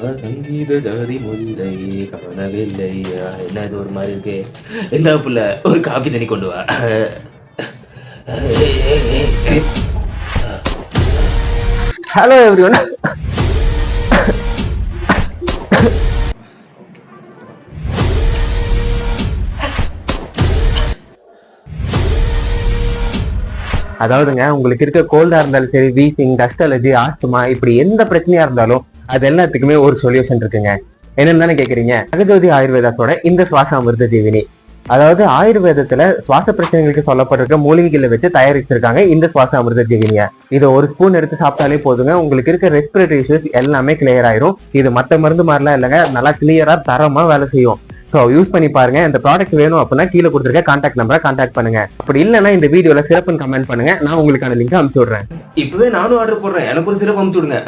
சங்கீத ஜாதி முல்லை காணவில்லை. என்ன இது ஒரு மாதிரி இருக்கு. என்ன புள்ள ஒரு காபி தண்ணி கொண்டு வா. Hello everyone. அதாவதுங்க, உங்களுக்கு இருக்க கோல்டா இருந்தாலும் சரி, வீசிங், டஸ்ட் அலர்ஜி, ஆஸ்துமா, இப்படி எந்த பிரச்சனையா இருந்தாலும் அது எல்லாத்துக்குமே ஒரு சொல்யூஷன் இருக்குங்க. என்னன்னு தானே கேக்குறீங்க? ஜெகஜோதி ஆயுர்வேதாஸோட இந்த சுவாச அமிர்த ஜீவினி. அதாவது ஆயுர்வேதத்துல சுவாச பிரச்சனைகளுக்கு சொல்லப்பட்டிருக்க மூலிகைகளை வச்சு தயாரிச்சிருக்காங்க இந்த சுவாச அமிர்த ஜீவினிய. இதை ஒரு ஸ்பூன் எடுத்து சாப்பிட்டாலே போதுங்க, உங்களுக்கு இருக்க ரெஸ்பிரேட்டரி இஷ்யூஸ் எல்லாமே கிளியர் ஆயிரும். இது மற்ற மருந்து மாதிரிலாம் இல்லைங்க, நல்லா கிளியரா தரமா வேலை செய்யும். ஸோ யூஸ் பண்ணி பாருங்க. இந்த ப்ராடக்ட் வேணும் அப்படின்னா கீழே கொடுத்துருக்க கான்டாக்ட் நம்பரை கான்டாக்ட் பண்ணுங்க. அப்படி இல்லைன்னா இந்த வீடியோல சிறப்புன்னு கமெண்ட் பண்ணுங்க, நான் உங்களுக்கான லிங்க் அனுப்பிச்சு விடுறேன். இப்பவே நானும் ஆர்டர் போடுறேன். எனக்கு ஒரு சிறப்பு அனுப்பிச்சு விடுங்க.